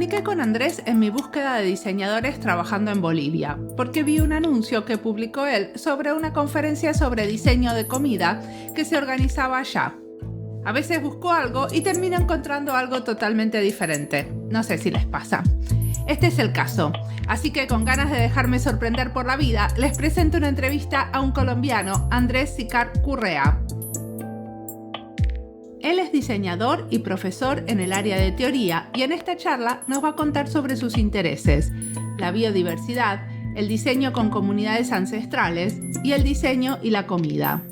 comuniqué con Andrés en mi búsqueda de diseñadores trabajando en Bolivia, porque vi un anuncio que publicó él sobre una conferencia sobre diseño de comida que se organizaba allá. A veces busco algo y termino encontrando algo totalmente diferente. No sé si les pasa. Este es el caso. Así que con ganas de dejarme sorprender por la vida, les presento una entrevista a un colombiano, Andrés Sicar Currea. Él es diseñador y profesor en el área de teoría y en esta charla nos va a contar sobre sus intereses, la biodiversidad, el diseño con comunidades ancestrales y el diseño y la comida.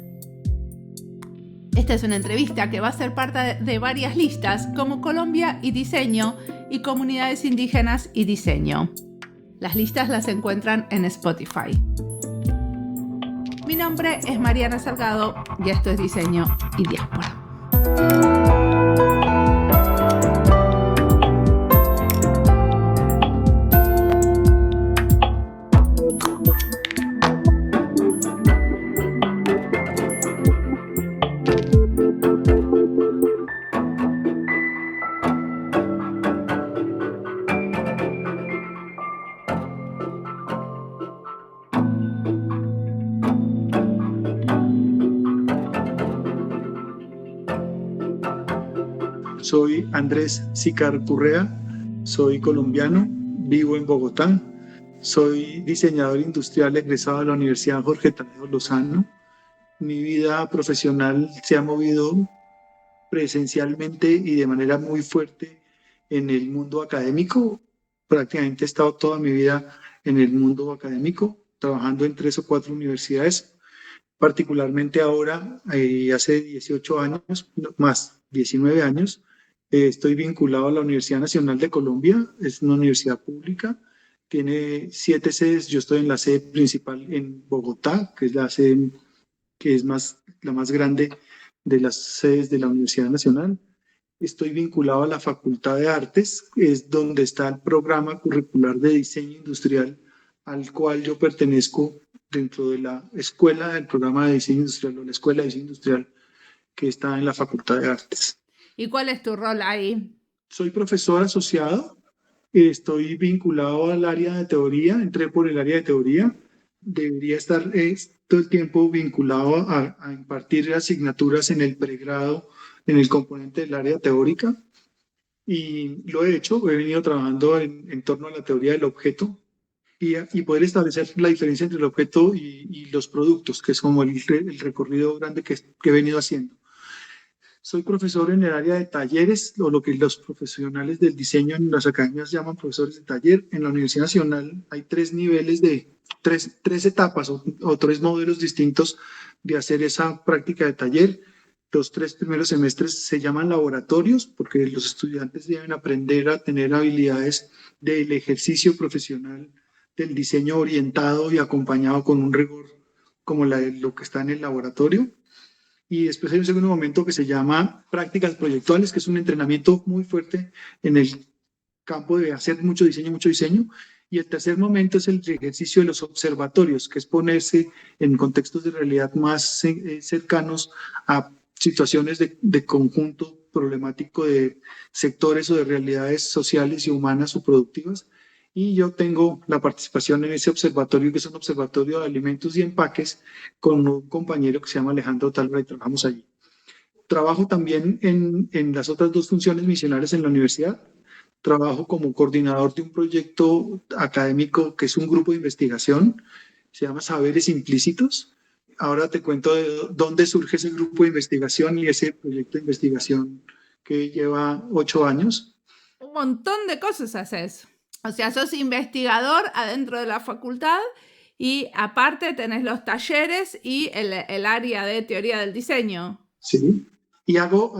Esta es una entrevista que va a ser parte de varias listas como Colombia y diseño y comunidades indígenas y diseño. Las listas las encuentran en Spotify. Mi nombre es Mariana Salgado y esto es Diseño y Diáspora. Soy Andrés Sicar Currea, soy colombiano, vivo en Bogotá, soy diseñador industrial egresado de la Universidad Jorge Tadeo Lozano. Mi vida profesional se ha movido presencialmente y de manera muy fuerte en el mundo académico. Prácticamente he estado toda mi vida en el mundo académico, trabajando en 3 o 4 universidades, particularmente ahora, hace 18 años, más 19 años, estoy vinculado a la Universidad Nacional de Colombia, es una universidad pública, tiene 7 sedes, yo estoy en la sede principal en Bogotá, que es la sede que es la más grande de las sedes de la Universidad Nacional. Estoy vinculado a la Facultad de Artes, es donde está el programa curricular de diseño industrial al cual yo pertenezco dentro de la escuela del programa de diseño industrial o la escuela de diseño industrial que está en la Facultad de Artes. ¿Y cuál es tu rol ahí? Soy profesor asociado, estoy vinculado al área de teoría, entré por el área de teoría, debería estar todo el tiempo vinculado a impartir asignaturas en el pregrado, en el componente del área teórica, y lo he hecho, he venido trabajando en torno a la teoría del objeto y poder establecer la diferencia entre el objeto y los productos, que es como el recorrido grande que he venido haciendo. Soy profesor en el área de talleres, o lo que los profesionales del diseño en las academias llaman profesores de taller. En la Universidad Nacional hay 3 niveles tres etapas o 3 modelos distintos de hacer esa práctica de taller. Los 3 primeros semestres se llaman laboratorios porque los estudiantes deben aprender a tener habilidades del ejercicio profesional, del diseño orientado y acompañado con un rigor como lo que está en el laboratorio. Y después hay un segundo momento que se llama prácticas proyectuales, que es un entrenamiento muy fuerte en el campo de hacer mucho diseño. Y el tercer momento es el ejercicio de los observatorios, que es ponerse en contextos de realidad más cercanos a situaciones de conjunto problemático de sectores o de realidades sociales y humanas o productivas. Y yo tengo la participación en ese observatorio, que es un observatorio de alimentos y empaques, con un compañero que se llama Alejandro Talbra y trabajamos allí. Trabajo también en las otras 2 funciones misionales en la universidad. Trabajo como coordinador de un proyecto académico que es un grupo de investigación, se llama Saberes Implícitos. Ahora te cuento de dónde surge ese grupo de investigación y ese proyecto de investigación que lleva 8 años. Un montón de cosas haces. O sea, sos investigador adentro de la facultad y aparte tenés los talleres y el área de teoría del diseño. Sí, y hago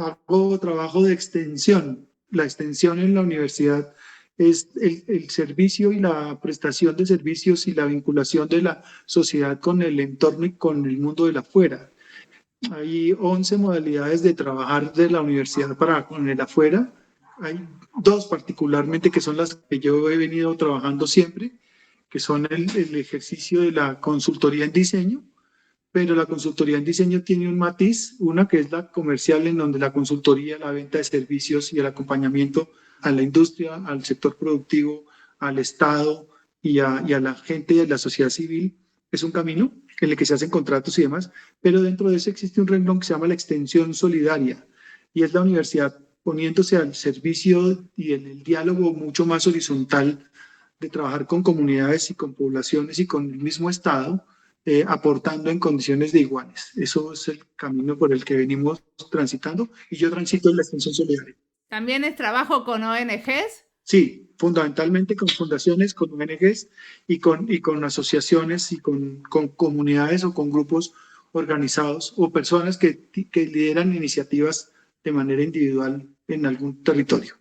trabajo de extensión. La extensión en la universidad es el servicio y la prestación de servicios y la vinculación de la sociedad con el entorno y con el mundo de afuera. Hay 11 modalidades de trabajar de la universidad con el afuera. Hay 2 particularmente que son las que yo he venido trabajando siempre, que son el ejercicio de la consultoría en diseño, pero la consultoría en diseño tiene un matiz, una que es la comercial, en donde la consultoría, la venta de servicios y el acompañamiento a la industria, al sector productivo, al Estado y a la gente de la sociedad civil. Es un camino en el que se hacen contratos y demás, pero dentro de eso existe un renglón que se llama la extensión solidaria, y es la universidad poniéndose al servicio y en el diálogo mucho más horizontal de trabajar con comunidades y con poblaciones y con el mismo Estado, aportando en condiciones de iguales. Eso es el camino por el que venimos transitando, y yo transito en la extensión solidaria. ¿También es trabajo con ONGs? Sí, fundamentalmente con fundaciones, con ONGs y con asociaciones y con comunidades o con grupos organizados o personas que lideran iniciativas de manera individual en algún territorio.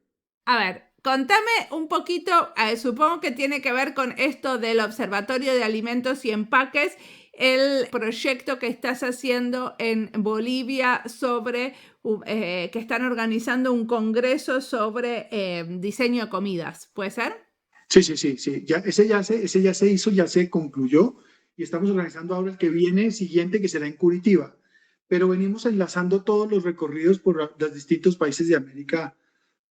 A ver, contame un poquito, supongo que tiene que ver con esto del Observatorio de Alimentos y Empaques, el proyecto que estás haciendo en Bolivia sobre, que están organizando un congreso sobre diseño de comidas, ¿puede ser? Sí. Ese ya se hizo, ya se concluyó, y estamos organizando ahora el que viene, el siguiente, que será en Curitiba. Pero venimos enlazando todos los recorridos por los distintos países de América,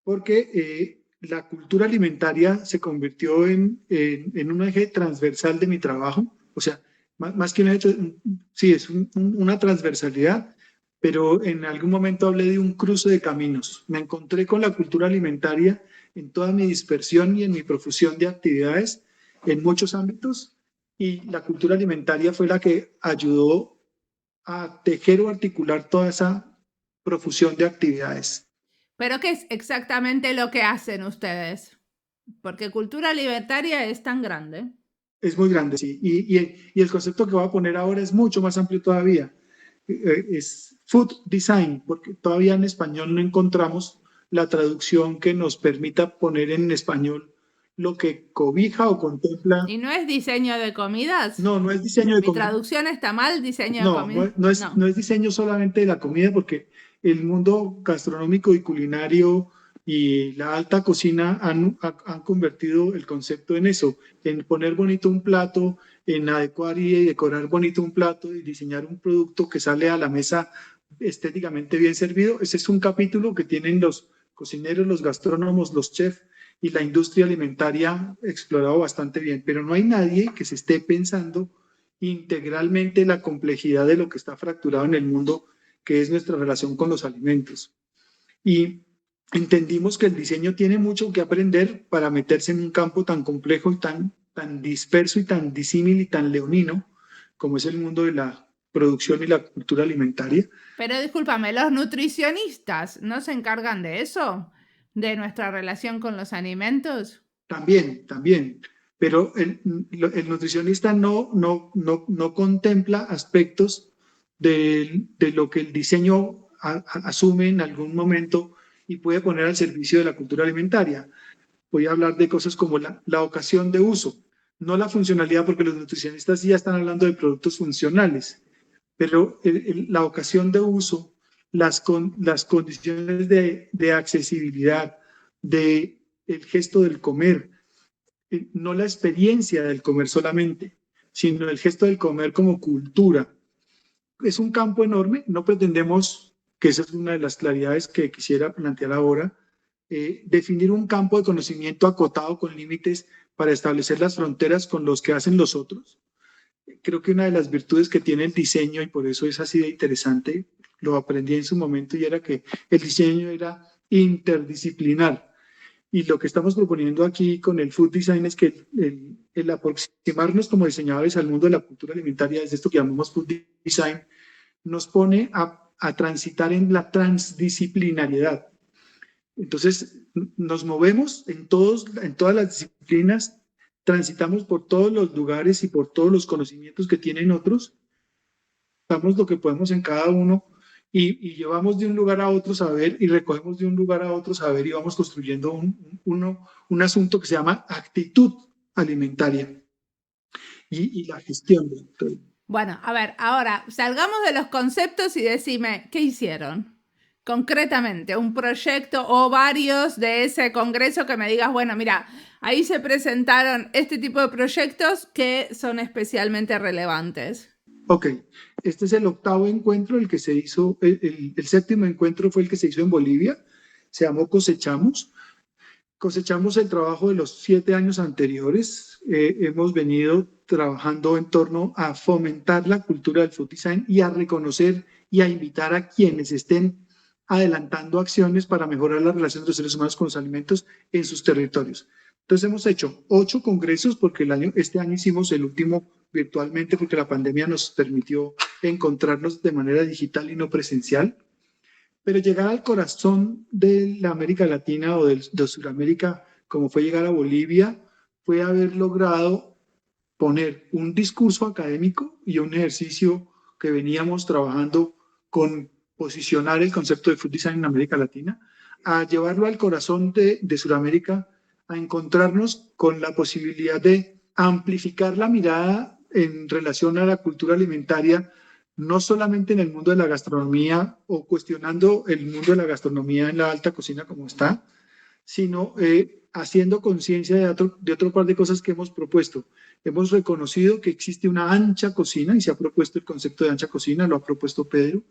porque la cultura alimentaria se convirtió en un eje transversal de mi trabajo. O sea, más que un eje, sí, es una transversalidad, pero en algún momento hablé de un cruce de caminos. Me encontré con la cultura alimentaria en toda mi dispersión y en mi profusión de actividades en muchos ámbitos, y la cultura alimentaria fue la que ayudó a tejer o articular toda esa profusión de actividades. ¿Pero qué es exactamente lo que hacen ustedes? Porque cultura alimentaria es tan grande. Es muy grande, sí. Y el concepto que voy a poner ahora es mucho más amplio todavía. Es food design, porque todavía en español no encontramos la traducción que nos permita poner en español lo que cobija o contempla. ¿Y no es diseño de comidas? No, no es diseño de ¿Mi comida. traducción está mal, diseño de No, comida? no es diseño solamente de la comida, porque el mundo gastronómico y culinario y la alta cocina han convertido el concepto en eso, en poner bonito un plato, en adecuar y decorar bonito un plato y diseñar un producto que sale a la mesa estéticamente bien servido. Ese es un capítulo que tienen los cocineros, los gastrónomos, los chefs y la industria alimentaria explorado bastante bien, pero no hay nadie que se esté pensando integralmente la complejidad de lo que está fracturado en el mundo, que es nuestra relación con los alimentos. Y entendimos que el diseño tiene mucho que aprender para meterse en un campo tan complejo y tan disperso y tan disímil y tan leonino como es el mundo de la producción y la cultura alimentaria. Pero discúlpame, ¿los nutricionistas no se encargan de eso? ¿De nuestra relación con los alimentos? También. Pero el nutricionista no contempla aspectos de lo que el diseño asume en algún momento y puede poner al servicio de la cultura alimentaria. Voy a hablar de cosas como la ocasión de uso, no la funcionalidad, porque los nutricionistas ya están hablando de productos funcionales, pero la ocasión de uso, las condiciones de accesibilidad, de el gesto del comer, no la experiencia del comer solamente, sino el gesto del comer como cultura. Es un campo enorme, no pretendemos, que esa es una de las claridades que quisiera plantear ahora, definir un campo de conocimiento acotado con límites para establecer las fronteras con los que hacen los otros. Creo que una de las virtudes que tiene el diseño, y por eso es así de interesante, lo aprendí en su momento, y era que el diseño era interdisciplinar. Y lo que estamos proponiendo aquí con el food design es que el aproximarnos como diseñadores al mundo de la cultura alimentaria, desde esto que llamamos food design, nos pone a transitar en la transdisciplinariedad. Entonces, nos movemos en todas las disciplinas, transitamos por todos los lugares y por todos los conocimientos que tienen otros, damos lo que podemos en cada uno, y llevamos de un lugar a otro saber y recogemos de un lugar a otro saber, y vamos construyendo un asunto que se llama actitud alimentaria y la gestión de todo. Bueno, a ver, ahora salgamos de los conceptos y decime, ¿qué hicieron? Concretamente, un proyecto o varios de ese congreso que me digas, bueno, mira, ahí se presentaron este tipo de proyectos que son especialmente relevantes. Ok, este es el octavo encuentro, el que se hizo, el séptimo encuentro fue el que se hizo en Bolivia, se llamó Cosechamos. cosechamos el trabajo de los 7 años anteriores. Hemos venido trabajando en torno a fomentar la cultura del food design y a reconocer y a invitar a quienes estén adelantando acciones para mejorar la relación de los seres humanos con los alimentos en sus territorios. Entonces hemos hecho 8 congresos, porque este año hicimos el último virtualmente porque la pandemia nos permitió encontrarnos de manera digital y no presencial. Pero llegar al corazón de la América Latina o de Sudamérica, como fue llegar a Bolivia, fue haber logrado poner un discurso académico y un ejercicio que veníamos trabajando con posicionar el concepto de food design en América Latina, a llevarlo al corazón de Sudamérica, a encontrarnos con la posibilidad de amplificar la mirada en relación a la cultura alimentaria, no solamente en el mundo de la gastronomía o cuestionando el mundo de la gastronomía en la alta cocina como está, sino haciendo conciencia de otro par de cosas que hemos propuesto. Hemos reconocido que existe una ancha cocina y se ha propuesto el concepto de ancha cocina, lo ha propuesto Pedro.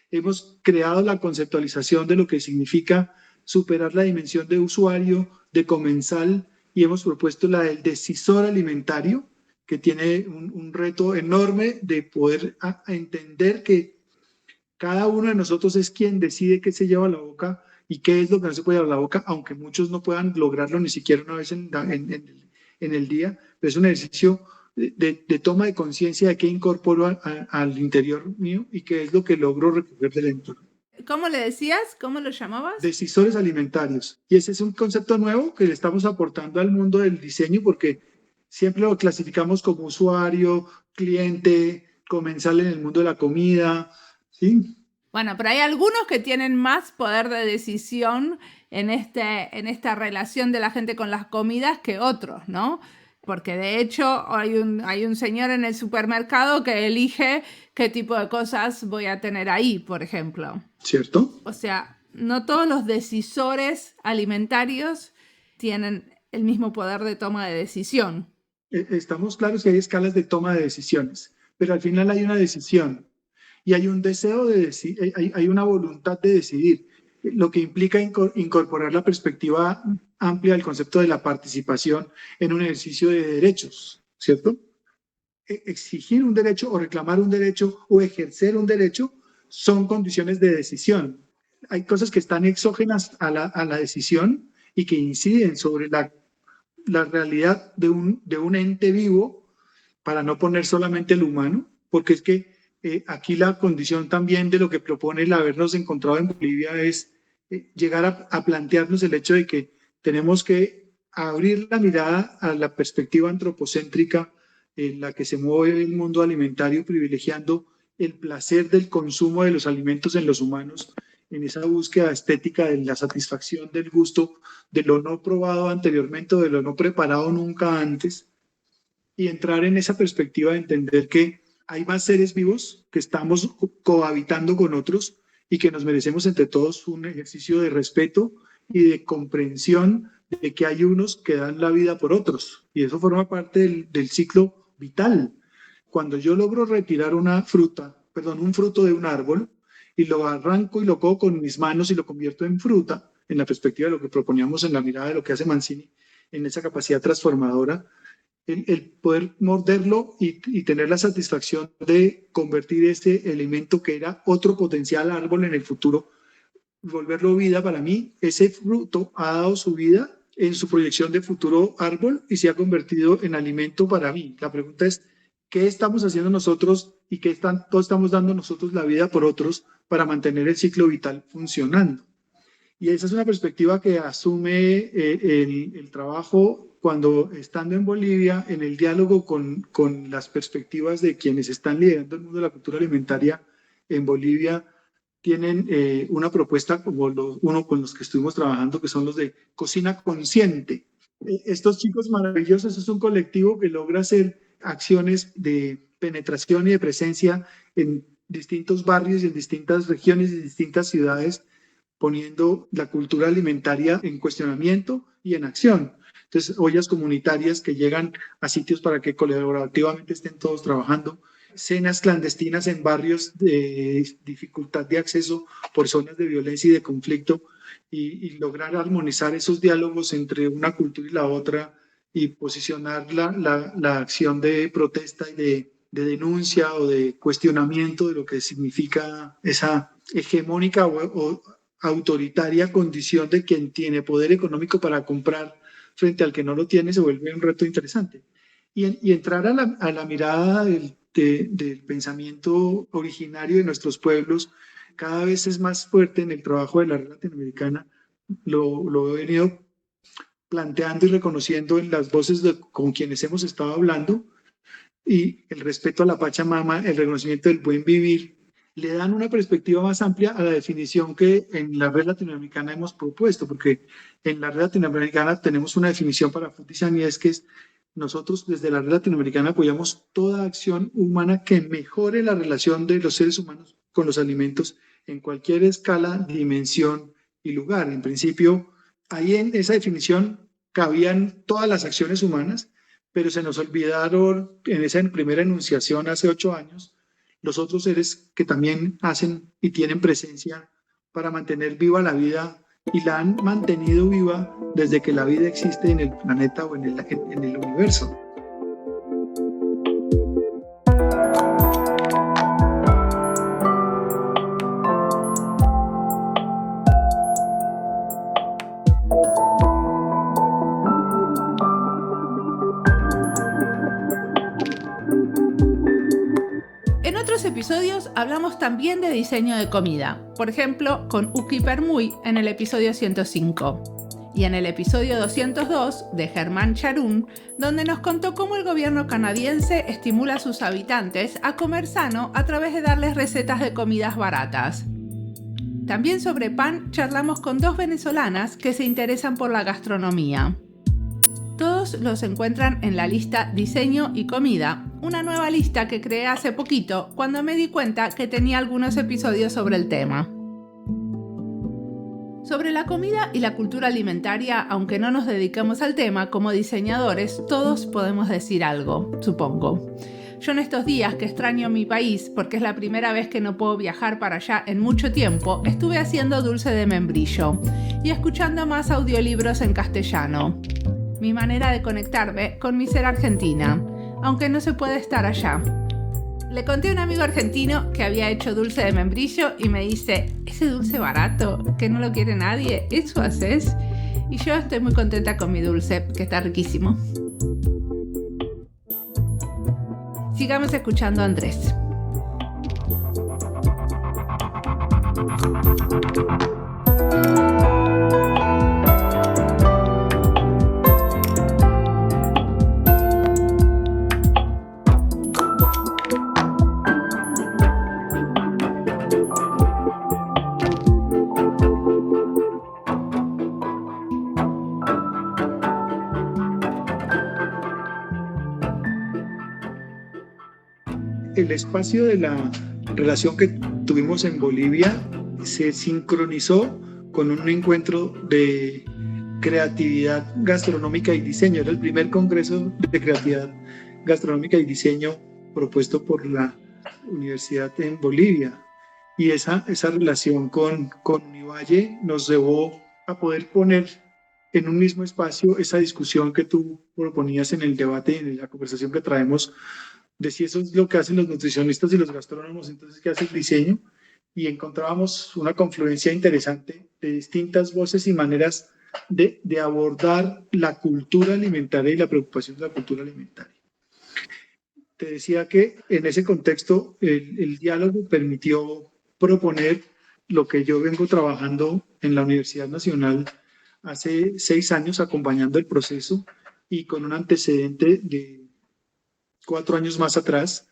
Hemos creado la conceptualización de lo que significa superar la dimensión de usuario, de comensal, y hemos propuesto la del decisor alimentario, que tiene un reto enorme de poder entender que cada uno de nosotros es quien decide qué se lleva a la boca y qué es lo que no se puede llevar a la boca, aunque muchos no puedan lograrlo ni siquiera una vez en el día, pero es un ejercicio de toma de conciencia de qué incorporo al interior mío y qué es lo que logro recoger del entorno. ¿Cómo le decías? ¿Cómo lo llamabas? Decisores alimentarios. Y ese es un concepto nuevo que le estamos aportando al mundo del diseño, porque siempre lo clasificamos como usuario, cliente, comensal en el mundo de la comida, ¿sí? Bueno, pero hay algunos que tienen más poder de decisión en esta relación de la gente con las comidas que otros, ¿no? Porque de hecho hay un señor en el supermercado que elige qué tipo de cosas voy a tener ahí, por ejemplo. ¿Cierto? O sea, no todos los decisores alimentarios tienen el mismo poder de toma de decisión. Estamos claros que hay escalas de toma de decisiones, pero al final hay una decisión y hay un deseo de decidir, hay una voluntad de decidir, lo que implica incorporar la perspectiva amplia del concepto de la participación en un ejercicio de derechos, ¿cierto? Exigir un derecho o reclamar un derecho o ejercer un derecho son condiciones de decisión. Hay cosas que están exógenas a la decisión y que inciden sobre la realidad de un ente vivo, para no poner solamente el humano, porque es que aquí la condición también de lo que propone el habernos encontrado en Bolivia es llegar a plantearnos el hecho de que tenemos que abrir la mirada a la perspectiva antropocéntrica en la que se mueve el mundo alimentario, privilegiando el placer del consumo de los alimentos en los humanos, en esa búsqueda estética de la satisfacción del gusto, de lo no probado anteriormente o de lo no preparado nunca antes, y entrar en esa perspectiva de entender que hay más seres vivos que estamos cohabitando con otros y que nos merecemos entre todos un ejercicio de respeto y de comprensión de que hay unos que dan la vida por otros, y eso forma parte del ciclo vital. Cuando yo logro retirar un fruto de un árbol y lo arranco y lo cojo con mis manos y lo convierto en fruta, en la perspectiva de lo que proponíamos en la mirada de lo que hace Mancini, en esa capacidad transformadora, el poder morderlo y tener la satisfacción de convertir ese elemento que era otro potencial árbol en el futuro, volverlo vida. Para mí, ese fruto ha dado su vida en su proyección de futuro árbol y se ha convertido en alimento para mí. La pregunta es, ¿qué estamos haciendo nosotros y qué todos estamos dando nosotros la vida por otros para mantener el ciclo vital funcionando? Y esa es una perspectiva que asume el trabajo cuando, estando en Bolivia, en el diálogo con las perspectivas de quienes están liderando el mundo de la cultura alimentaria en Bolivia, tienen una propuesta como uno con los que estuvimos trabajando, que son los de cocina consciente. Estos chicos maravillosos, es un colectivo que logra hacer acciones de penetración y de presencia en distintos barrios y en distintas regiones y distintas ciudades, poniendo la cultura alimentaria en cuestionamiento y en acción. Entonces, ollas comunitarias que llegan a sitios para que colaborativamente estén todos trabajando, cenas clandestinas en barrios de dificultad de acceso por zonas de violencia y de conflicto, y lograr armonizar esos diálogos entre una cultura y la otra y posicionar la acción de protesta y de denuncia o de cuestionamiento de lo que significa esa hegemónica o autoritaria condición de quien tiene poder económico para comprar frente al que no lo tiene, se vuelve un reto interesante. Y entrar a la mirada del pensamiento originario de nuestros pueblos cada vez es más fuerte en el trabajo de la red latinoamericana. Lo he venido planteando y reconociendo en las voces con quienes hemos estado hablando, y el respeto a la Pachamama, el reconocimiento del buen vivir, le dan una perspectiva más amplia a la definición que en la red latinoamericana hemos propuesto, porque en la red latinoamericana tenemos una definición para Futizan y es que nosotros desde la red latinoamericana apoyamos toda acción humana que mejore la relación de los seres humanos con los alimentos en cualquier escala, dimensión y lugar. En principio, ahí en esa definición cabían todas las acciones humanas, pero se nos olvidaron en esa primera enunciación hace 8 años los otros seres que también hacen y tienen presencia para mantener viva la vida, y la han mantenido viva desde que la vida existe en el planeta o en el universo. En otros episodios hablamos también de diseño de comida, por ejemplo con Uki Permuy en el episodio 105 y en el episodio 202 de Germán Charún, donde nos contó cómo el gobierno canadiense estimula a sus habitantes a comer sano a través de darles recetas de comidas baratas. También sobre pan charlamos con 2 venezolanas que se interesan por la gastronomía. Todos los encuentran en la lista Diseño y Comida, una nueva lista que creé hace poquito cuando me di cuenta que tenía algunos episodios sobre el tema. Sobre la comida y la cultura alimentaria, aunque no nos dediquemos al tema, como diseñadores todos podemos decir algo, supongo. Yo en estos días que extraño mi país, porque es la primera vez que no puedo viajar para allá en mucho tiempo, estuve haciendo dulce de membrillo y escuchando más audiolibros en castellano. Mi manera de conectarme con mi ser argentina, aunque no se puede estar allá. Le conté a un amigo argentino que había hecho dulce de membrillo y me dice, ese dulce barato, que no lo quiere nadie, ¿eso haces? Y yo estoy muy contenta con mi dulce, que está riquísimo. Sigamos escuchando a Andrés. El espacio de la relación que tuvimos en Bolivia se sincronizó con un encuentro de creatividad gastronómica y diseño. Era el primer congreso de creatividad gastronómica y diseño propuesto por la universidad en Bolivia. Y esa relación con Univalle nos llevó a poder poner en un mismo espacio esa discusión que tú proponías en el debate y en la conversación que traemos, de si eso es lo que hacen los nutricionistas y los gastrónomos, entonces ¿qué hace el diseño? Y encontrábamos una confluencia interesante de distintas voces y maneras de abordar la cultura alimentaria y la preocupación de la cultura alimentaria. Te decía que en ese contexto el diálogo permitió proponer lo que yo vengo trabajando en la Universidad Nacional hace 6 años, acompañando el proceso, y con un antecedente de 4 años más atrás,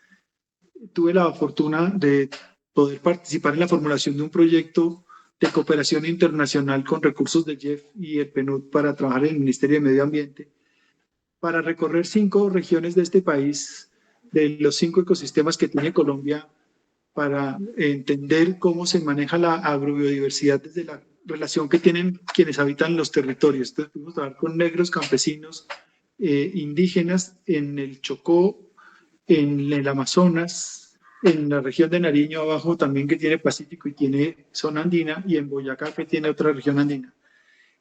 tuve la fortuna de poder participar en la formulación de un proyecto de cooperación internacional con recursos de JEF y el PNUD para trabajar en el Ministerio de Medio Ambiente, para recorrer 5 regiones de este país, de los 5 ecosistemas que tiene Colombia, para entender cómo se maneja la agrobiodiversidad desde la relación que tienen quienes habitan los territorios. Entonces pudimos trabajar con negros, campesinos, indígenas en el Chocó, en el Amazonas, en la región de Nariño abajo también, que tiene Pacífico y tiene zona andina, y en Boyacá, que tiene otra región andina.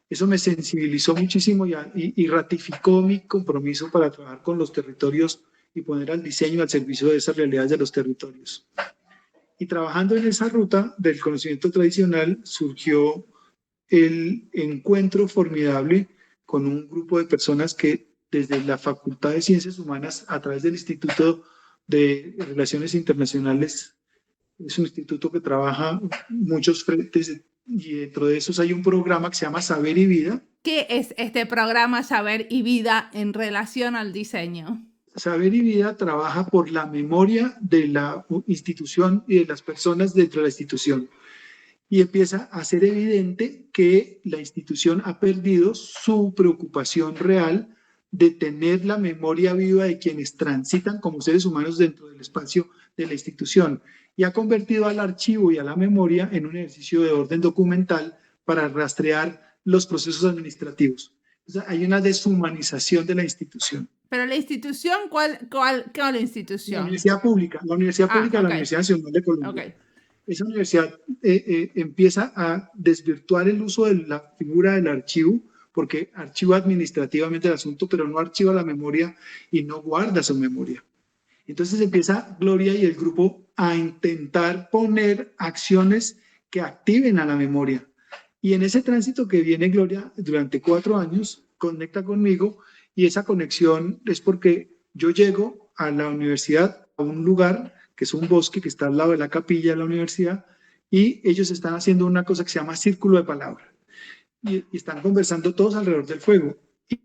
Eso me sensibilizó muchísimo y ratificó mi compromiso para trabajar con los territorios y poner al diseño al servicio de esas realidades de los territorios. Y trabajando en esa ruta del conocimiento tradicional surgió el encuentro formidable con un grupo de personas que desde la Facultad de Ciencias Humanas, a través del Instituto de Relaciones Internacionales, es un instituto que trabaja muchos frentes y dentro de esos hay un programa que se llama Saber y Vida. ¿Qué es este programa Saber y Vida en relación al diseño? Saber y Vida trabaja por la memoria de la institución y de las personas dentro de la institución. Y empieza a ser evidente que la institución ha perdido su preocupación real de tener la memoria viva de quienes transitan como seres humanos dentro del espacio de la institución, y ha convertido al archivo y a la memoria en un ejercicio de orden documental para rastrear los procesos administrativos. O sea, hay una deshumanización de la institución. Pero la institución, ¿cuál institución? La universidad pública, la Universidad Pública de la okay. Universidad Nacional de Colombia. Okay. Esa universidad empieza a desvirtuar el uso de la figura del archivo, porque archiva administrativamente el asunto, pero no archiva la memoria y no guarda su memoria. Entonces empieza Gloria y el grupo a intentar poner acciones que activen a la memoria. Y en ese tránsito que viene Gloria durante 4 años, conecta conmigo, y esa conexión es porque yo llego a la universidad, a un lugar que es un bosque que está al lado de la capilla de la universidad, y ellos están haciendo una cosa que se llama círculo de palabra. Y están conversando todos alrededor del fuego.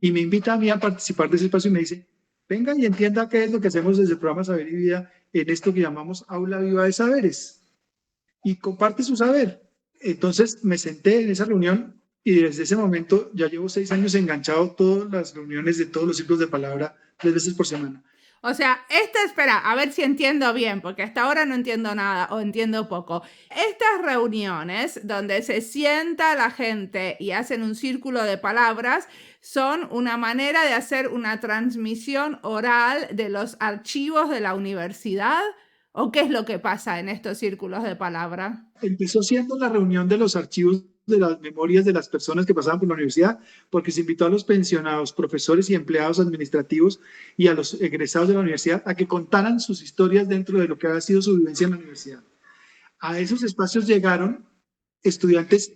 Y me invita a mí a participar de ese espacio y me dice, venga y entienda qué es lo que hacemos desde el programa Saber y Vida en esto que llamamos Aula Viva de Saberes. Y comparte su saber. Entonces me senté en esa reunión y desde ese momento ya llevo 6 años enganchado todas las reuniones de todos los ciclos de palabra 3 veces por semana. O sea, espera, a ver si entiendo bien, porque hasta ahora no entiendo nada o entiendo poco. Estas reuniones donde se sienta la gente y hacen un círculo de palabras son una manera de hacer una transmisión oral de los archivos de la universidad. ¿O qué es lo que pasa en estos círculos de palabra? Empezó siendo la reunión de los archivos de las memorias de las personas que pasaban por la universidad, porque se invitó a los pensionados, profesores y empleados administrativos y a los egresados de la universidad a que contaran sus historias dentro de lo que había sido su vivencia en la universidad. A esos espacios llegaron estudiantes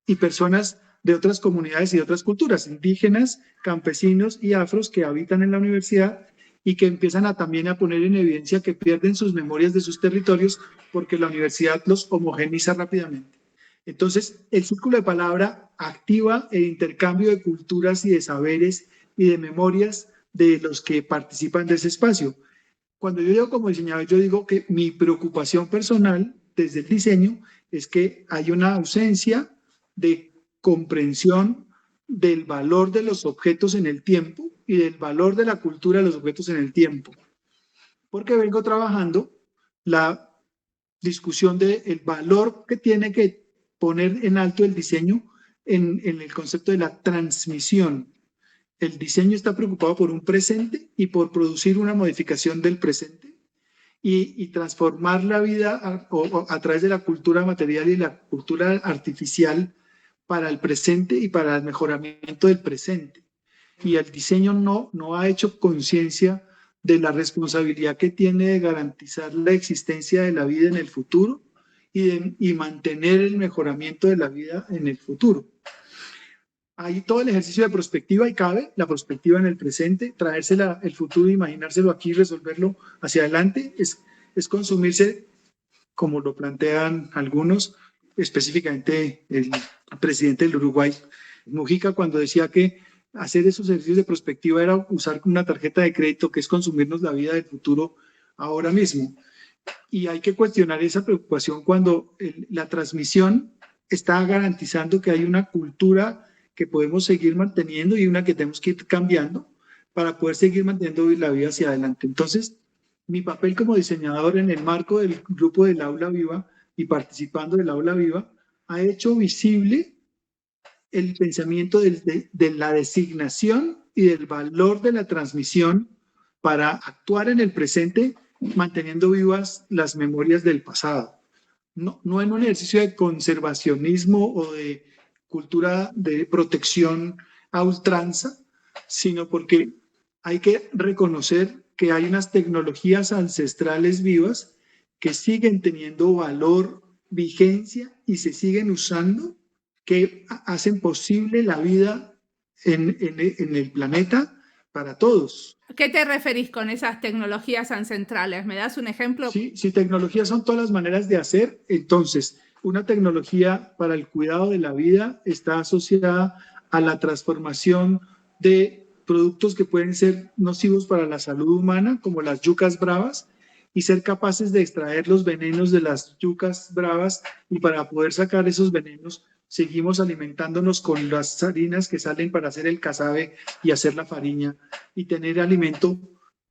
y personas de otras comunidades y de otras culturas, indígenas, campesinos y afros que habitan en la universidad y que empiezan también a poner en evidencia que pierden sus memorias de sus territorios porque la universidad los homogeniza rápidamente. Entonces, el círculo de palabra activa el intercambio de culturas y de saberes y de memorias de los que participan de ese espacio. Cuando yo digo como diseñador, yo digo que mi preocupación personal desde el diseño es que hay una ausencia de comprensión del valor de los objetos en el tiempo y del valor de la cultura de los objetos en el tiempo. Porque vengo trabajando la discusión del valor que tiene que poner en alto el diseño en el concepto de la transmisión. El diseño está preocupado por un presente y por producir una modificación del presente y transformar la vida a través de la cultura material y la cultura artificial para el presente y para el mejoramiento del presente. Y el diseño no ha hecho conciencia de la responsabilidad que tiene de garantizar la existencia de la vida en el futuro y mantener el mejoramiento de la vida en el futuro. Ahí todo el ejercicio de prospectiva y cabe la prospectiva en el presente, traerse el futuro, imaginárselo aquí, resolverlo hacia adelante, es consumirse, como lo plantean algunos, específicamente el presidente del Uruguay, Mujica, cuando decía que hacer esos ejercicios de prospectiva era usar una tarjeta de crédito, que es consumirnos la vida del futuro ahora mismo. Y hay que cuestionar esa preocupación cuando la transmisión está garantizando que hay una cultura que podemos seguir manteniendo y una que tenemos que ir cambiando para poder seguir manteniendo la vida hacia adelante. Entonces, mi papel como diseñador en el marco del grupo del Aula Viva y participando del Aula Viva ha hecho visible el pensamiento de la designación y del valor de la transmisión para actuar en el presente manteniendo vivas las memorias del pasado. No en un ejercicio de conservacionismo o de cultura de protección a ultranza, sino porque hay que reconocer que hay unas tecnologías ancestrales vivas que siguen teniendo valor, vigencia y se siguen usando, que hacen posible la vida en el planeta para todos. ¿Qué te referís con esas tecnologías ancestrales? ¿Me das un ejemplo? Sí, si tecnología son todas las maneras de hacer, entonces una tecnología para el cuidado de la vida está asociada a la transformación de productos que pueden ser nocivos para la salud humana, como las yucas bravas, y ser capaces de extraer los venenos de las yucas bravas, y para poder sacar esos venenos seguimos alimentándonos con las harinas que salen para hacer el casabe y hacer la farina y tener alimento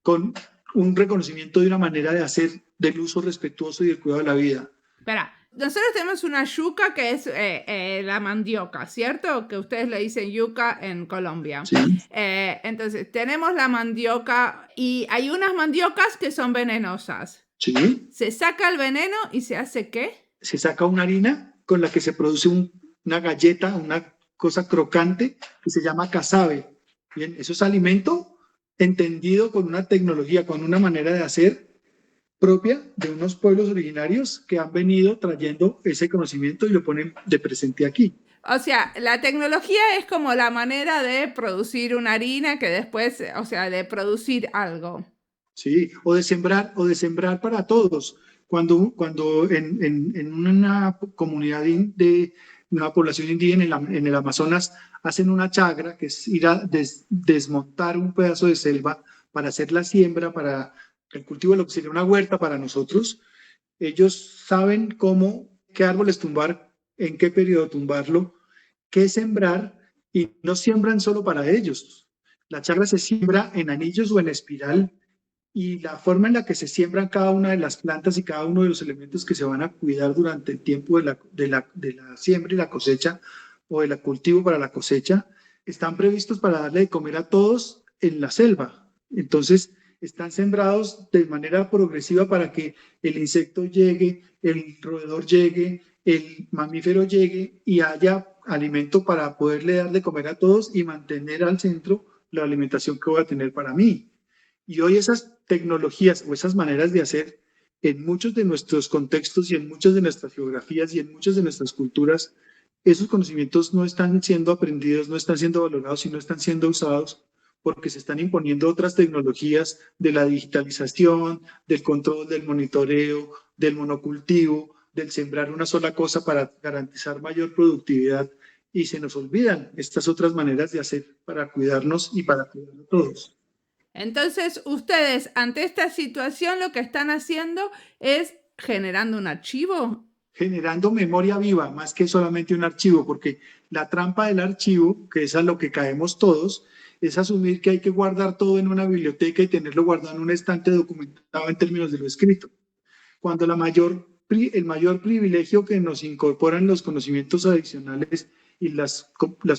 con un reconocimiento de una manera de hacer del uso respetuoso y del cuidado de la vida. Espera, nosotros tenemos una yuca que es la mandioca, ¿cierto? Que ustedes le dicen yuca en Colombia. Sí. Entonces, tenemos la mandioca y hay unas mandiocas que son venenosas. Sí. ¿Se saca el veneno y se hace qué? Se saca una harina con la que se produce una galleta, una cosa crocante que se llama casabe. Bien, eso es alimento entendido con una tecnología, con una manera de hacer propia de unos pueblos originarios que han venido trayendo ese conocimiento y lo ponen de presente aquí. O sea, la tecnología es como la manera de producir una harina que después, o sea, de producir algo. Sí, o de sembrar para todos. Cuando en una comunidad de una población indígena en el Amazonas hacen una chagra, que es ir a desmontar un pedazo de selva para hacer la siembra, para el cultivo de lo que sería una huerta para nosotros, ellos saben qué árboles tumbar, en qué periodo tumbarlo, qué sembrar, y no siembran solo para ellos. La chagra se siembra en anillos o en espiral, y la forma en la que se siembran cada una de las plantas y cada uno de los elementos que se van a cuidar durante el tiempo de la siembra y la cosecha, o del cultivo para la cosecha, están previstos para darle de comer a todos en la selva. Entonces, están sembrados de manera progresiva para que el insecto llegue, el roedor llegue, el mamífero llegue y haya alimento para poderle dar de comer a todos y mantener al centro la alimentación que voy a tener para mí. Y hoy esas tecnologías o esas maneras de hacer, en muchos de nuestros contextos y en muchas de nuestras geografías y en muchas de nuestras culturas, esos conocimientos no están siendo aprendidos, no están siendo valorados y no están siendo usados porque se están imponiendo otras tecnologías de la digitalización, del control, del monitoreo, del monocultivo, del sembrar una sola cosa para garantizar mayor productividad, y se nos olvidan estas otras maneras de hacer para cuidarnos y para cuidar a todos. Entonces, ustedes ante esta situación lo que están haciendo es generando un archivo. Generando memoria viva, más que solamente un archivo, porque la trampa del archivo, que es a lo que caemos todos, es asumir que hay que guardar todo en una biblioteca y tenerlo guardado en un estante documentado en términos de lo escrito. Cuando el mayor privilegio que nos incorporan los conocimientos adicionales y las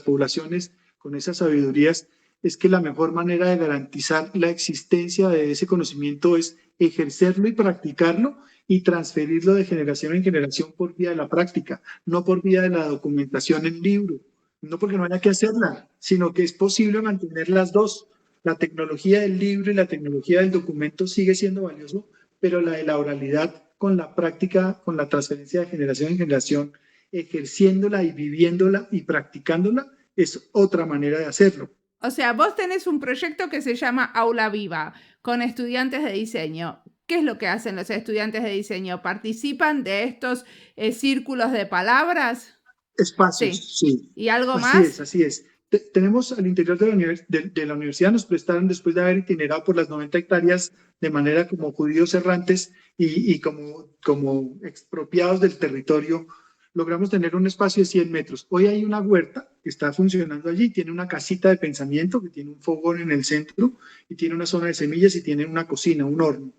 poblaciones con esas sabidurías es que la mejor manera de garantizar la existencia de ese conocimiento es ejercerlo y practicarlo y transferirlo de generación en generación por vía de la práctica, no por vía de la documentación en libro. No porque no haya que hacerla, sino que es posible mantener las dos. La tecnología del libro y la tecnología del documento sigue siendo valioso, pero la de la oralidad con la práctica, con la transferencia de generación en generación, ejerciéndola y viviéndola y practicándola, es otra manera de hacerlo. O sea, vos tenés un proyecto que se llama Aula Viva con estudiantes de diseño. ¿Qué es lo que hacen los estudiantes de diseño? ¿Participan de estos círculos de palabras? Espacios, sí. ¿Y algo así más? Así es. Tenemos al interior de la universidad, nos prestaron, después de haber itinerado por las 90 hectáreas de manera como judíos errantes y como expropiados del territorio, logramos tener un espacio de 100 metros. Hoy hay una huerta que está funcionando allí, tiene una casita de pensamiento que tiene un fogón en el centro y tiene una zona de semillas y tiene una cocina, un horno.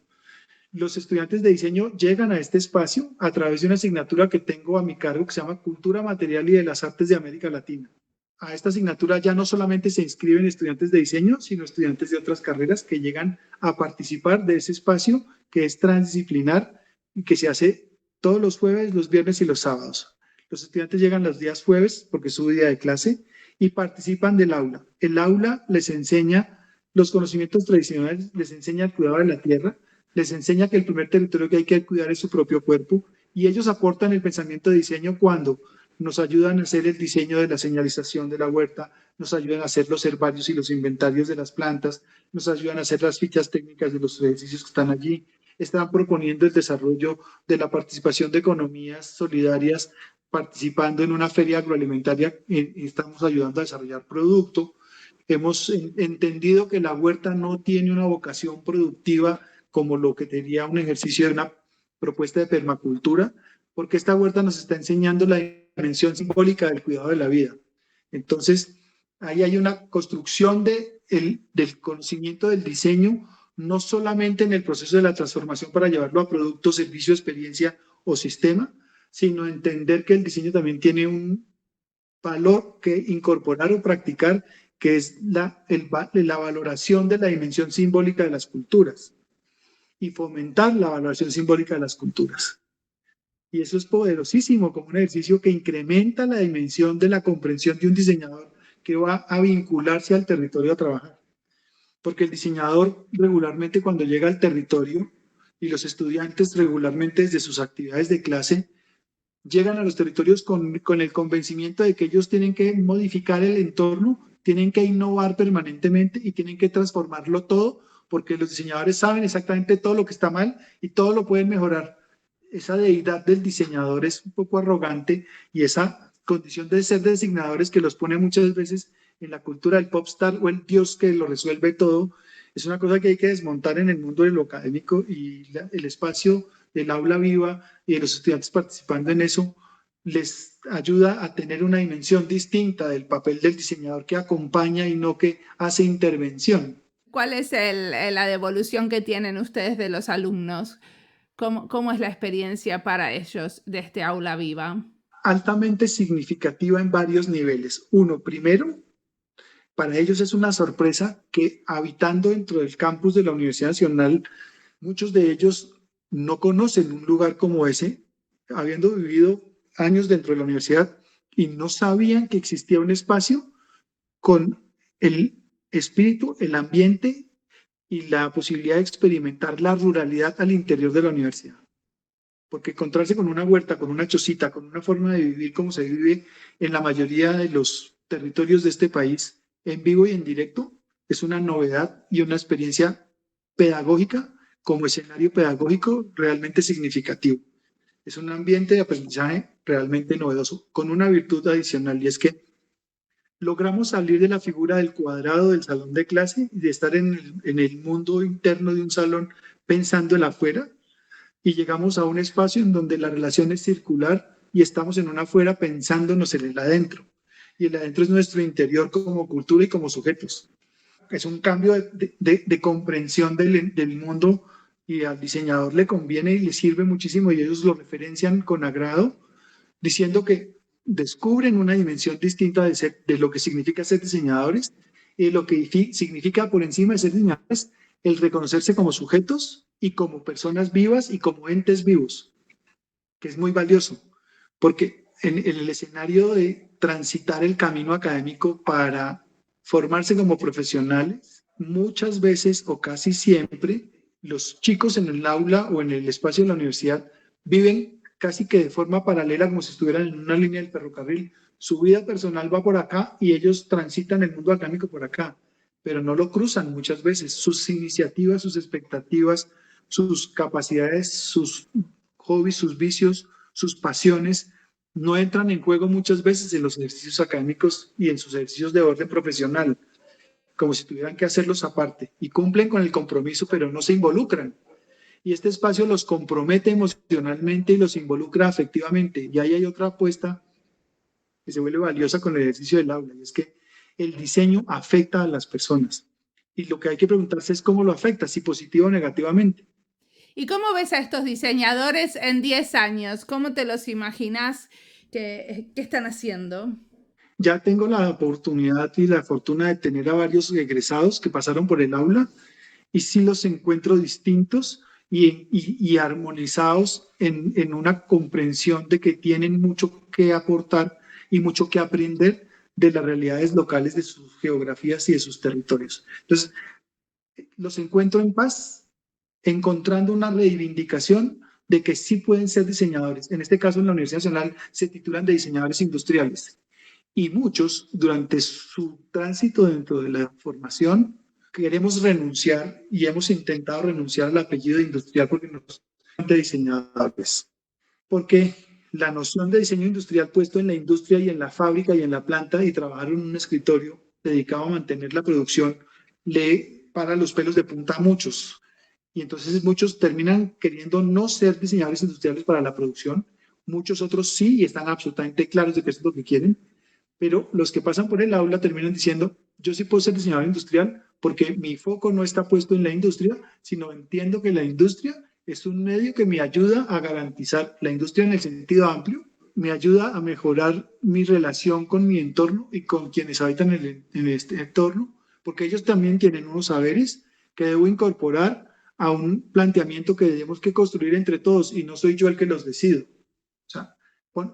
Los estudiantes de diseño llegan a este espacio a través de una asignatura que tengo a mi cargo que se llama Cultura Material y de las Artes de América Latina. A esta asignatura ya no solamente se inscriben estudiantes de diseño, sino estudiantes de otras carreras que llegan a participar de ese espacio que es transdisciplinar y que se hace todos los jueves, los viernes y los sábados. Los estudiantes llegan los días jueves porque es su día de clase y participan del aula. El aula les enseña los conocimientos tradicionales, les enseña el cuidado de la tierra, les enseña que el primer territorio que hay que cuidar es su propio cuerpo, y ellos aportan el pensamiento de diseño cuando nos ayudan a hacer el diseño de la señalización de la huerta, nos ayudan a hacer los herbarios y los inventarios de las plantas, nos ayudan a hacer las fichas técnicas de los ejercicios que están allí, están proponiendo el desarrollo de la participación de economías solidarias, participando en una feria agroalimentaria, estamos ayudando a desarrollar producto. Hemos entendido que la huerta no tiene una vocación productiva como lo que sería un ejercicio de una propuesta de permacultura, porque esta huerta nos está enseñando la dimensión simbólica del cuidado de la vida. Entonces, ahí hay una construcción del conocimiento del diseño, no solamente en el proceso de la transformación para llevarlo a producto, servicio, experiencia o sistema, sino entender que el diseño también tiene un valor que incorporar o practicar, que es la valoración de la dimensión simbólica de las culturas y fomentar la valoración simbólica de las culturas. Y eso es poderosísimo como un ejercicio que incrementa la dimensión de la comprensión de un diseñador que va a vincularse al territorio a trabajar. Porque el diseñador regularmente cuando llega al territorio y los estudiantes regularmente desde sus actividades de clase llegan a los territorios con el convencimiento de que ellos tienen que modificar el entorno, tienen que innovar permanentemente y tienen que transformarlo todo, porque los diseñadores saben exactamente todo lo que está mal y todo lo pueden mejorar. Esa deidad del diseñador es un poco arrogante y esa condición de ser designadores que los pone muchas veces en la cultura del popstar o el dios que lo resuelve todo, es una cosa que hay que desmontar en el mundo de lo académico, y el espacio del aula viva y de los estudiantes participando en eso les ayuda a tener una dimensión distinta del papel del diseñador que acompaña y no que hace intervención. ¿Cuál es la devolución que tienen ustedes de los alumnos? ¿Cómo es la experiencia para ellos de este aula viva? Altamente significativa en varios niveles. Uno, primero, para ellos es una sorpresa que habitando dentro del campus de la Universidad Nacional, muchos de ellos no conocen un lugar como ese, habiendo vivido años dentro de la universidad y no sabían que existía un espacio con el espíritu, el ambiente y la posibilidad de experimentar la ruralidad al interior de la universidad. Porque encontrarse con una huerta, con una chocita, con una forma de vivir como se vive en la mayoría de los territorios de este país, en vivo y en directo, es una novedad y una experiencia pedagógica como escenario pedagógico realmente significativo. Es un ambiente de aprendizaje realmente novedoso, con una virtud adicional, y es que logramos salir de la figura del cuadrado del salón de clase y de estar en el mundo interno de un salón pensando en afuera, y llegamos a un espacio en donde la relación es circular y estamos en un afuera pensándonos en el adentro. Y el adentro es nuestro interior como cultura y como sujetos. Es un cambio de comprensión del mundo, y al diseñador le conviene y le sirve muchísimo, y ellos lo referencian con agrado, diciendo que descubren una dimensión distinta de lo que significa ser diseñadores y de lo que significa por encima de ser diseñadores el reconocerse como sujetos y como personas vivas y como entes vivos, que es muy valioso, porque en el escenario de transitar el camino académico para formarse como profesionales, muchas veces o casi siempre, los chicos en el aula o en el espacio de la universidad viven casi que de forma paralela, como si estuvieran en una línea del ferrocarril. Su vida personal va por acá y ellos transitan el mundo académico por acá, pero no lo cruzan muchas veces. Sus iniciativas, sus expectativas, sus capacidades, sus hobbies, sus vicios, sus pasiones, no entran en juego muchas veces en los ejercicios académicos y en sus ejercicios de orden profesional, como si tuvieran que hacerlos aparte, y cumplen con el compromiso, pero no se involucran. Y este espacio los compromete emocionalmente y los involucra afectivamente. Y ahí hay otra apuesta que se vuelve valiosa con el ejercicio del aula, y es que el diseño afecta a las personas. Y lo que hay que preguntarse es cómo lo afecta, si positivo o negativamente. ¿Y cómo ves a estos diseñadores en 10 años? ¿Cómo te los imaginas? ¿Qué están haciendo? Ya tengo la oportunidad y la fortuna de tener a varios egresados que pasaron por el aula, y sí los encuentro distintos y armonizados en una comprensión de que tienen mucho que aportar y mucho que aprender de las realidades locales de sus geografías y de sus territorios. Entonces, los encuentro en paz, encontrando una reivindicación de que sí pueden ser diseñadores. En este caso, en la Universidad Nacional se titulan de diseñadores industriales. Y muchos, durante su tránsito dentro de la formación, queremos renunciar y hemos intentado renunciar al apellido industrial porque nos somos de diseñadores. Porque la noción de diseño industrial puesto en la industria y en la fábrica y en la planta y trabajar en un escritorio dedicado a mantener la producción le para los pelos de punta a muchos. Y entonces muchos terminan queriendo no ser diseñadores industriales para la producción, muchos otros sí y están absolutamente claros de que eso es lo que quieren, pero los que pasan por el aula terminan diciendo, yo sí puedo ser diseñador industrial porque mi foco no está puesto en la industria, sino entiendo que la industria es un medio que me ayuda a garantizar, la industria en el sentido amplio, me ayuda a mejorar mi relación con mi entorno y con quienes habitan en este entorno, porque ellos también tienen unos saberes que debo incorporar a un planteamiento que debemos que construir entre todos y no soy yo el que los decido. O sea,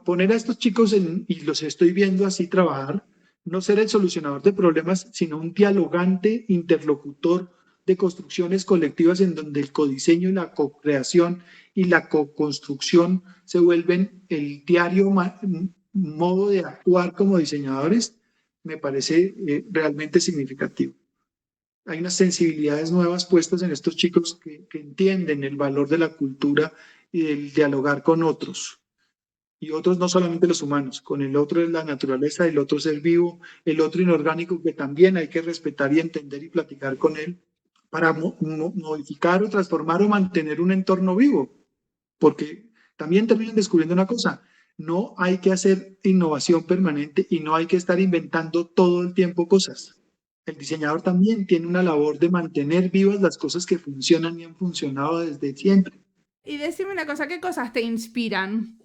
poner a estos chicos y los estoy viendo así trabajar, no ser el solucionador de problemas, sino un dialogante, interlocutor de construcciones colectivas en donde el codiseño y la co-creación y la co-construcción se vuelven el diario modo de actuar como diseñadores, me parece realmente significativo. Hay unas sensibilidades nuevas puestas en estos chicos que entienden el valor de la cultura y del dialogar con otros. Y otros no solamente los humanos, con el otro es la naturaleza, el otro ser vivo, el otro inorgánico que también hay que respetar y entender y platicar con él para modificar o transformar o mantener un entorno vivo. Porque también terminan descubriendo una cosa, no hay que hacer innovación permanente y no hay que estar inventando todo el tiempo cosas. El diseñador también tiene una labor de mantener vivas las cosas que funcionan y han funcionado desde siempre. Y decime una cosa, ¿qué cosas te inspiran?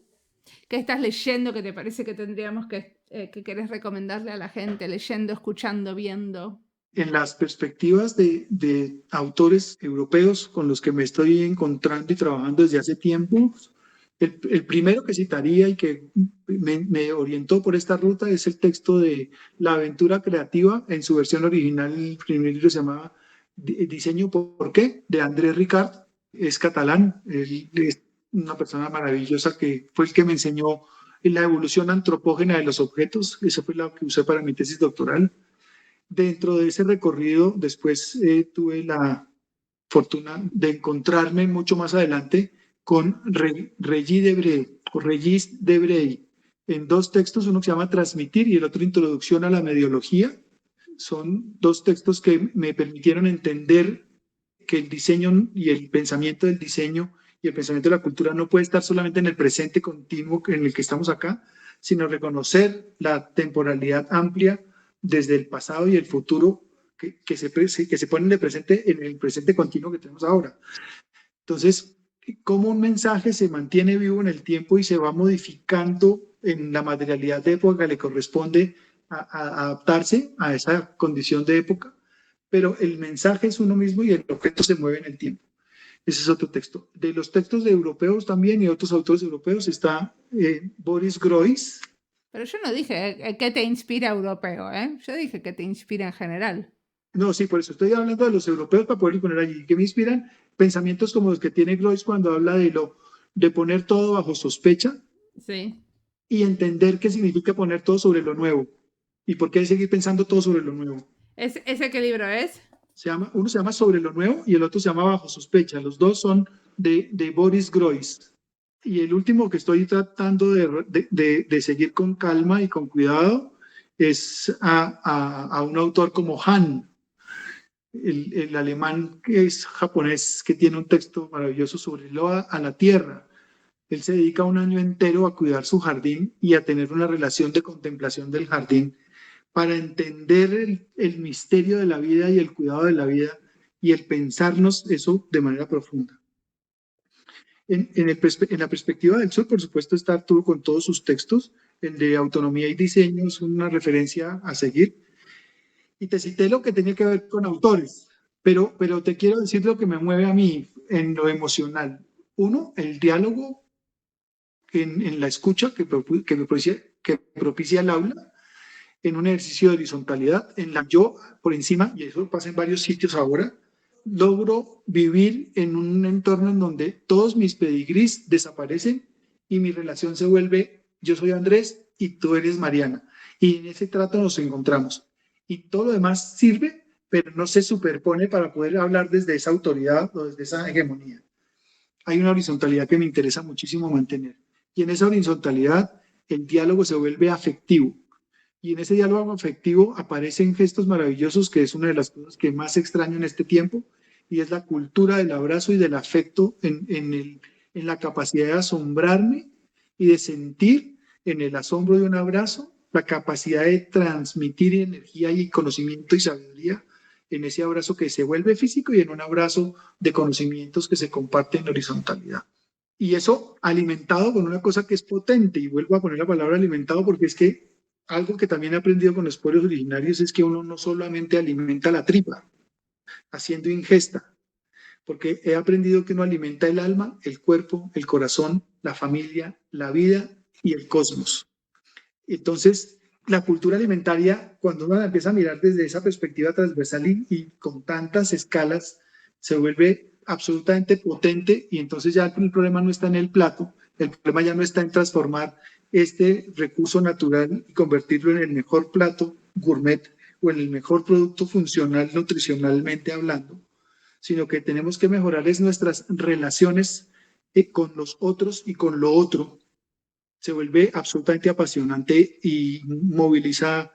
¿Qué estás leyendo que te parece que tendríamos que querés recomendarle a la gente, leyendo, escuchando, viendo? En las perspectivas de autores europeos con los que me estoy encontrando y trabajando desde hace tiempo, el primero que citaría y que me orientó por esta ruta es el texto de La aventura creativa. En su versión original, el primer libro se llamaba Diseño por qué, de André Ricard. Es catalán, él es una persona maravillosa que fue el que me enseñó la evolución antropógena de los objetos. Esa fue la que usé para mi tesis doctoral. Dentro de ese recorrido, después tuve la fortuna de encontrarme mucho más adelante con Regis Debray en dos textos, uno que se llama Transmitir y el otro Introducción a la Mediología. Son dos textos que me permitieron entender que el diseño y el pensamiento del diseño y el pensamiento de la cultura no puede estar solamente en el presente continuo en el que estamos acá, sino reconocer la temporalidad amplia desde el pasado y el futuro que se ponen de presente en el presente continuo que tenemos ahora. Entonces, cómo un mensaje se mantiene vivo en el tiempo y se va modificando en la materialidad de época que le corresponde a adaptarse a esa condición de época, pero el mensaje es uno mismo y el objeto se mueve en el tiempo. Ese es otro texto. De los textos de europeos también y otros autores europeos está Boris Groys. Pero yo no dije qué te inspira europeo, ¿eh? Yo dije que te inspira en general. No, sí, por eso estoy hablando de los europeos para poder poner allí, que me inspiran pensamientos como los que tiene Groys cuando habla de poner todo bajo sospecha. Sí. Y entender qué significa poner todo sobre lo nuevo y por qué seguir pensando todo sobre lo nuevo. ¿Ese qué libro es? Uno se llama Sobre lo Nuevo y el otro se llama Bajo Sospecha. Los dos son de Boris Groys. Y el último que estoy tratando de seguir con calma y con cuidado es a un autor como Han, el alemán que es japonés, que tiene un texto maravilloso sobre el Oda a la Tierra. Él se dedica un año entero a cuidar su jardín y a tener una relación de contemplación del jardín para entender el misterio de la vida y el cuidado de la vida y el pensarnos eso de manera profunda. En la perspectiva del sur, por supuesto, está Arturo con todos sus textos. El de Autonomía y Diseño es una referencia a seguir. Y te cité lo que tenía que ver con autores, pero te quiero decir lo que me mueve a mí. en lo emocional. Uno, el diálogo en la escucha que propicia el aula, en un ejercicio de horizontalidad, en la yo por encima, y eso pasa en varios sitios ahora, logro vivir en un entorno en donde todos mis pedigrís desaparecen y mi relación se vuelve yo soy Andrés y tú eres Mariana. Y en ese trato nos encontramos. Y todo lo demás sirve, pero no se superpone para poder hablar desde esa autoridad o desde esa hegemonía. Hay una horizontalidad que me interesa muchísimo mantener. Y en esa horizontalidad el diálogo se vuelve afectivo. Y en ese diálogo afectivo aparecen gestos maravillosos, que es una de las cosas que más extraño en este tiempo, y es la cultura del abrazo y del afecto en la capacidad de asombrarme y de sentir en el asombro de un abrazo la capacidad de transmitir energía y conocimiento y sabiduría en ese abrazo que se vuelve físico y en un abrazo de conocimientos que se comparten en horizontalidad. Y eso alimentado con una cosa que es potente, y vuelvo a poner la palabra alimentado porque es que algo que también he aprendido con los pueblos originarios es que uno no solamente alimenta la tripa haciendo ingesta, porque he aprendido que uno alimenta el alma, el cuerpo, el corazón, la familia, la vida y el cosmos. Entonces, la cultura alimentaria, cuando uno la empieza a mirar desde esa perspectiva transversal y con tantas escalas, se vuelve absolutamente potente, y entonces ya el problema no está en el plato, el problema ya no está en transformar este recurso natural y convertirlo en el mejor plato gourmet o en el mejor producto funcional nutricionalmente hablando, sino que tenemos que mejorar es nuestras relaciones con los otros y con lo otro. Se vuelve absolutamente apasionante y moviliza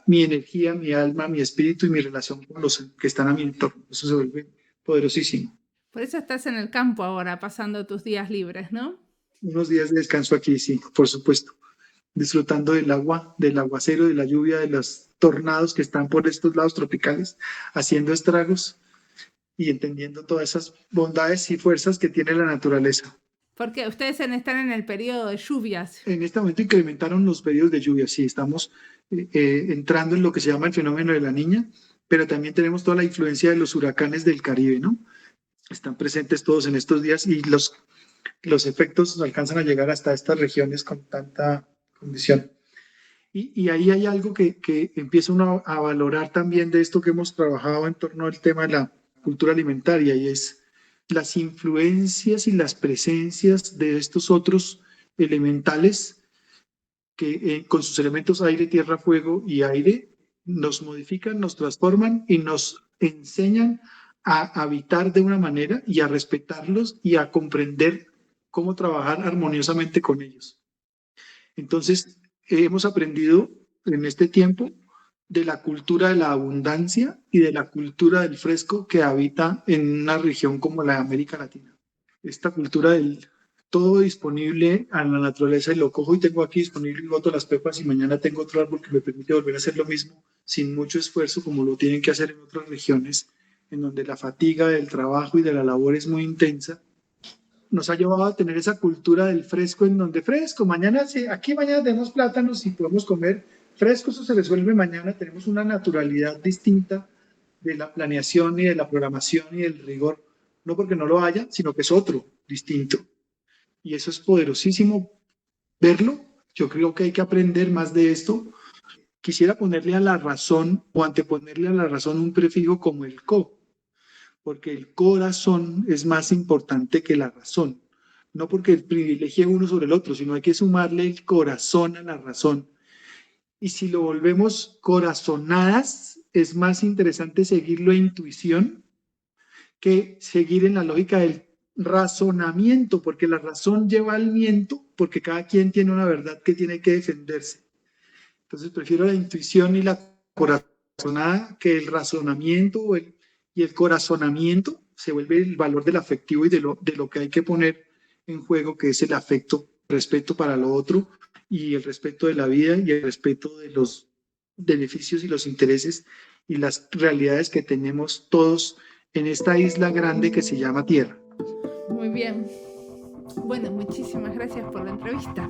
mi energía, mi alma, mi espíritu y mi relación con los que están a mi entorno. Eso se vuelve poderosísimo. Por eso estás en el campo ahora, pasando tus días libres, ¿no? Unos días de descanso aquí, sí, por supuesto. Disfrutando del agua, del aguacero, de la lluvia, de los tornados que están por estos lados tropicales, haciendo estragos y entendiendo todas esas bondades y fuerzas que tiene la naturaleza. Porque ustedes están en el periodo de lluvias. En este momento incrementaron los periodos de lluvia, sí, estamos entrando en lo que se llama el fenómeno de la Niña, pero también tenemos toda la influencia de los huracanes del Caribe, ¿no? Están presentes todos en estos días y los efectos alcanzan a llegar hasta estas regiones con tanta condición. Y ahí hay algo que empieza uno a valorar también de esto que hemos trabajado en torno al tema de la cultura alimentaria, y es las influencias y las presencias de estos otros elementales que con sus elementos aire, tierra, fuego y aire nos modifican, nos transforman y nos enseñan a habitar de una manera y a respetarlos y a comprender cómo trabajar armoniosamente con ellos. Entonces, hemos aprendido en este tiempo de la cultura de la abundancia y de la cultura del fresco que habita en una región como la de América Latina. Esta cultura del todo disponible a la naturaleza, y lo cojo y tengo aquí disponible y boto las pepas y mañana tengo otro árbol que me permite volver a hacer lo mismo sin mucho esfuerzo, como lo tienen que hacer en otras regiones en donde la fatiga del trabajo y de la labor es muy intensa. Nos ha llevado a tener esa cultura del fresco, en donde fresco, mañana, aquí mañana tenemos plátanos y podemos comer fresco, eso se resuelve mañana. Tenemos una naturalidad distinta de la planeación y de la programación y del rigor, no porque no lo haya, sino que es otro, distinto. Y eso es poderosísimo verlo. Yo creo que hay que aprender más de esto. Quisiera ponerle a la razón o anteponerle a la razón un prefijo como el co, porque el corazón es más importante que la razón. No porque privilegie uno sobre el otro, sino hay que sumarle el corazón a la razón. Y si lo volvemos corazonadas, es más interesante seguirlo en intuición que seguir en la lógica del razonamiento, porque la razón lleva al miento, porque cada quien tiene una verdad que tiene que defenderse. Entonces prefiero la intuición y la corazonada que el razonamiento y el corazonamiento se vuelve el valor del afectivo y de lo que hay que poner en juego, que es el afecto, respeto para lo otro y el respeto de la vida y el respeto de los beneficios y los intereses y las realidades que tenemos todos en esta isla grande que se llama Tierra. Muy bien. Bueno, muchísimas gracias por la entrevista.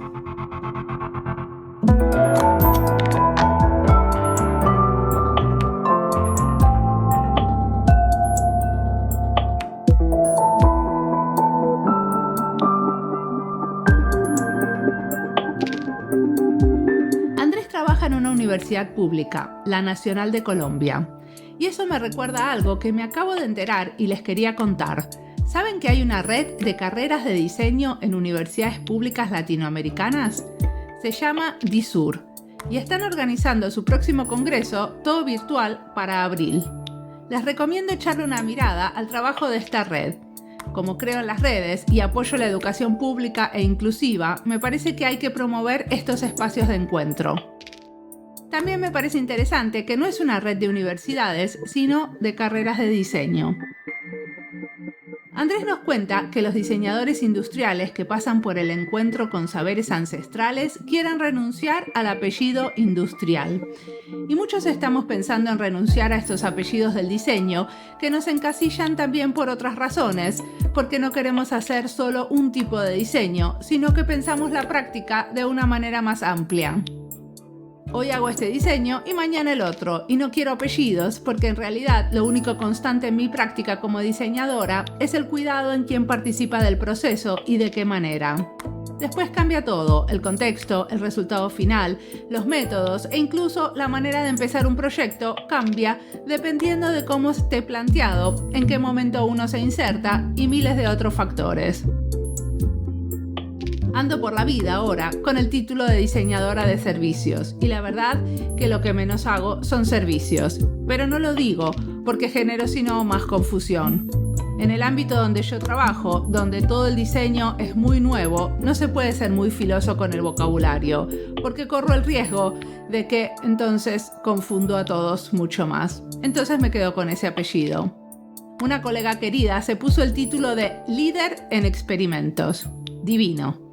universidad pública, la Nacional de Colombia. Y eso me recuerda a algo que me acabo de enterar y les quería contar. ¿Saben que hay una red de carreras de diseño en universidades públicas latinoamericanas? Se llama DISUR y están organizando su próximo congreso, todo virtual, para abril. Les recomiendo echarle una mirada al trabajo de esta red. Como creo en las redes y apoyo la educación pública e inclusiva, me parece que hay que promover estos espacios de encuentro. También me parece interesante que no es una red de universidades, sino de carreras de diseño. Andrés nos cuenta que los diseñadores industriales que pasan por el encuentro con saberes ancestrales quieren renunciar al apellido industrial. Y muchos estamos pensando en renunciar a estos apellidos del diseño que nos encasillan también por otras razones, porque no queremos hacer solo un tipo de diseño, sino que pensamos la práctica de una manera más amplia. Hoy hago este diseño y mañana el otro, y no quiero apellidos porque en realidad lo único constante en mi práctica como diseñadora es el cuidado en quién participa del proceso y de qué manera. Después cambia todo, el contexto, el resultado final, los métodos e incluso la manera de empezar un proyecto cambia dependiendo de cómo esté planteado, en qué momento uno se inserta y miles de otros factores. Ando por la vida ahora con el título de diseñadora de servicios y la verdad que lo que menos hago son servicios, pero no lo digo porque genero sino más confusión. En el ámbito donde yo trabajo, donde todo el diseño es muy nuevo, no se puede ser muy filoso con el vocabulario, porque corro el riesgo de que entonces confundo a todos mucho más. Entonces me quedo con ese apellido. Una colega querida se puso el título de líder en experimentos. Divino.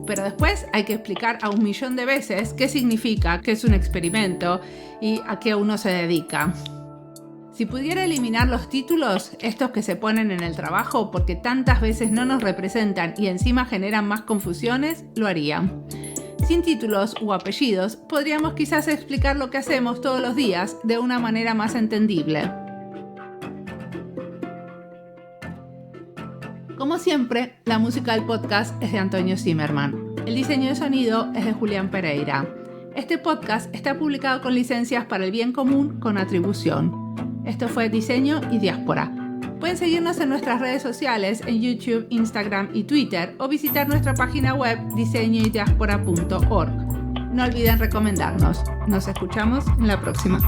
Pero después hay que explicar a 1.000.000 de veces qué significa, qué es un experimento y a qué uno se dedica. Si pudiera eliminar los títulos, estos que se ponen en el trabajo porque tantas veces no nos representan y encima generan más confusiones, lo haría. Sin títulos u apellidos, podríamos quizás explicar lo que hacemos todos los días de una manera más entendible. Como siempre, la música del podcast es de Antonio Zimmerman. El diseño de sonido es de Julián Pereira. Este podcast está publicado con licencias para el bien común con atribución. Esto fue Diseño y Diáspora. Pueden seguirnos en nuestras redes sociales en YouTube, Instagram y Twitter o visitar nuestra página web diseñoydiaspora.org. No olviden recomendarnos. Nos escuchamos en la próxima.